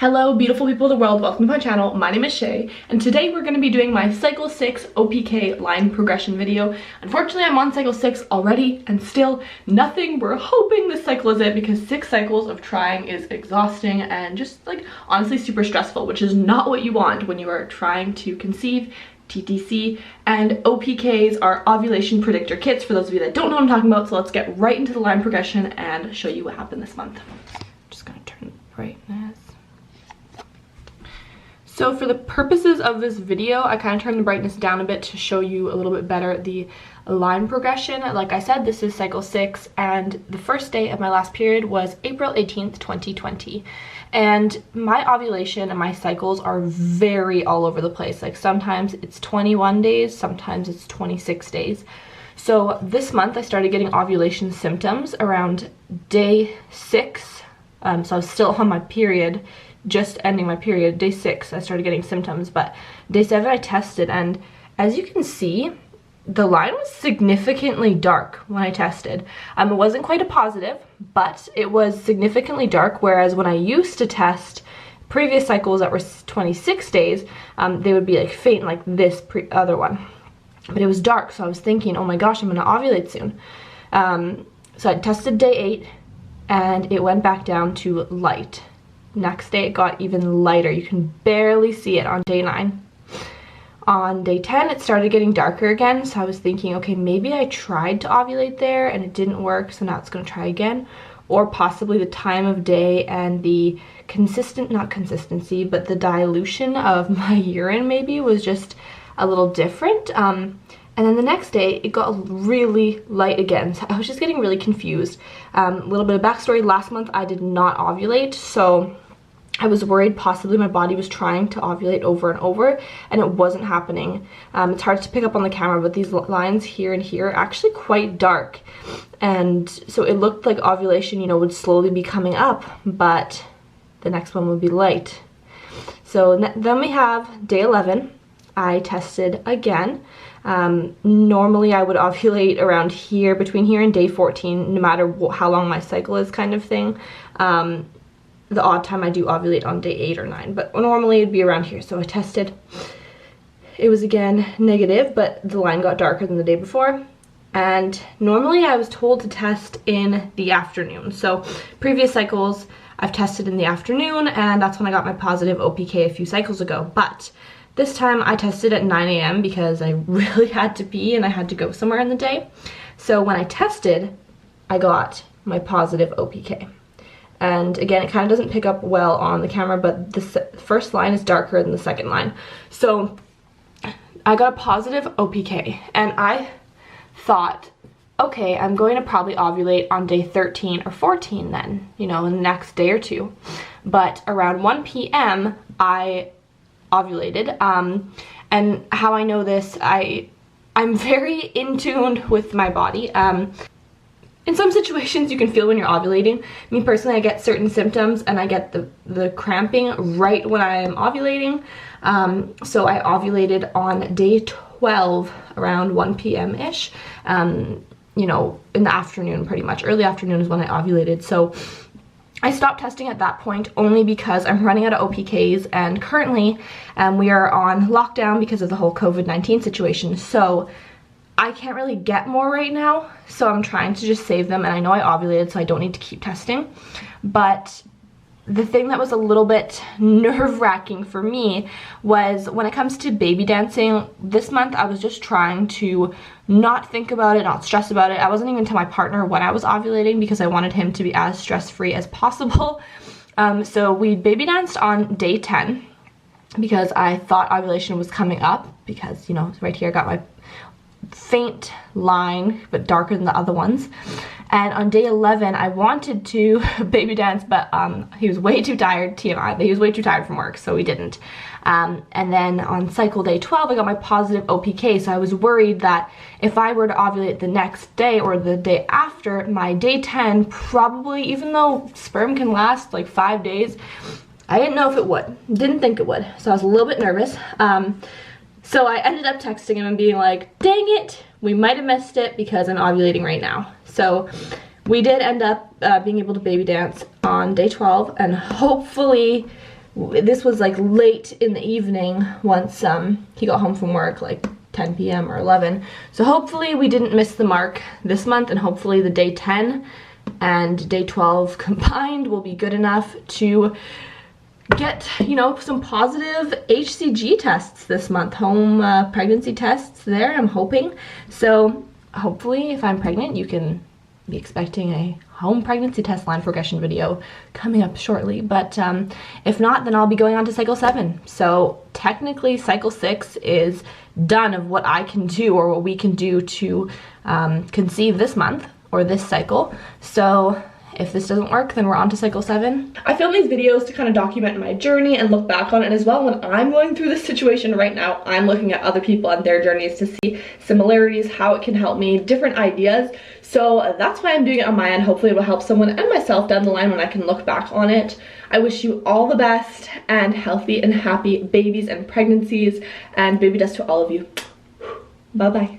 Hello beautiful people of the world, welcome to my channel. My name is Shay and today we're going to be doing my cycle 6 OPK line progression video. Unfortunately I'm on cycle 6 already and still nothing. We're hoping this cycle is it because 6 cycles of trying is exhausting and just like honestly super stressful, which is not what you want when you are trying to conceive. TTC and OPKs are ovulation predictor kits for those of you that don't know what I'm talking about, so let's get right into the line progression and show you what happened this month. I'm just gonna turn the brightness. So for the purposes of this video, I kind of turned the brightness down a bit to show you a little bit better the line progression. Like I said, this is cycle 6 and the first day of my last period was April 18th, 2020. And my ovulation and my cycles are very all over the place. Like sometimes it's 21 days, sometimes it's 26 days. So this month I started getting ovulation symptoms around day 6. So I was still on my period, just ending my period. Day 6 I started getting symptoms, but day 7 I tested, and as you can see the line was significantly dark when I tested. It wasn't quite a positive, but it was significantly dark, whereas when I used to test previous cycles that were 26 days, they would be like faint like this other one, but it was dark. So I was thinking, oh my gosh, I'm gonna ovulate soon. So I tested day 8 and it went back down to light. Next day it got even lighter. You can barely see it on day 9. On day 10 it started getting darker again, so I was thinking, okay, maybe I tried to ovulate there and it didn't work, so now it's going to try again. Or possibly the time of day and the not consistency, but the dilution of my urine maybe was just a little different. And then the next day it got really light again, so I was just getting really confused. A little bit of backstory: last month I did not ovulate, so I was worried possibly my body was trying to ovulate over and over and it wasn't happening. It's hard to pick up on the camera, but these lines here and here are actually quite dark, and so it looked like ovulation, you know, would slowly be coming up, but the next one would be light. So then we have day 11. I tested again. Normally I would ovulate around here, between here and day 14, no matter how long my cycle is, kind of thing. The odd time I do ovulate on day 8 or 9, but normally it'd be around here. So I tested. It was again negative, but the line got darker than the day before. And normally I was told to test in the afternoon. So previous cycles I've tested in the afternoon, and that's when I got my positive OPK a few cycles ago. But this time I tested at 9 a.m. because I really had to pee and I had to go somewhere in the day. So when I tested, I got my positive OPK. And again, it kind of doesn't pick up well on the camera, but the first line is darker than the second line. So I got a positive OPK and I thought, okay, I'm going to probably ovulate on day 13 or 14 then, you know, in the next day or two. But around 1 p.m. I ovulated. And how I know this, I'm very in tune with my body. In some situations you can feel when you're ovulating. Me personally, I get certain symptoms and I get the cramping right when I am ovulating. So I ovulated on day 12 around 1 p.m. ish. You know, in the afternoon, pretty much. Early afternoon is when I ovulated. So I stopped testing at that point only because I'm running out of OPKs, and currently we are on lockdown because of the whole COVID-19 situation. So I can't really get more right now, so I'm trying to just save them, and I know I ovulated, so I don't need to keep testing. But the thing that was a little bit nerve-wracking for me was when it comes to baby dancing. This month I was just trying to not think about it, not stress about it. I wasn't even to my partner when I was ovulating because I wanted him to be as stress-free as possible. So we baby danced on day 10 because I thought ovulation was coming up, because, you know, right here I got my faint line but darker than the other ones. And on day 11 I wanted to baby dance, but he was way too tired, TMI, but he was way too tired from work, so we didn't. And then on cycle day 12 I got my positive OPK, so I was worried that if I were to ovulate the next day or the day after, my day 10 probably, even though sperm can last like 5 days, I didn't know if it would, didn't think it would, so I was a little bit nervous. So I ended up texting him and being like, dang it, we might have missed it because I'm ovulating right now. So we did end up being able to baby dance on day 12, and hopefully this was like late in the evening once he got home from work, like 10 p.m. or 11. So hopefully we didn't miss the mark this month, and hopefully the day 10 and day 12 combined will be good enough to get, you know, some positive HCG tests this month, home pregnancy tests there, I'm hoping. So hopefully if I'm pregnant, you can be expecting a home pregnancy test line progression video coming up shortly. But if not, then I'll be going on to cycle 7. So technically cycle 6 is done of what I can do or what we can do to conceive this month or this cycle. So if this doesn't work, then we're on to cycle 7. I film these videos to kind of document my journey and look back on it, and as well, when I'm going through this situation right now, I'm looking at other people and their journeys to see similarities, how it can help me, different ideas. So that's why I'm doing it on my end. Hopefully it will help someone and myself down the line when I can look back on it. I wish you all the best and healthy and happy babies and pregnancies, and baby dust to all of you. Bye bye.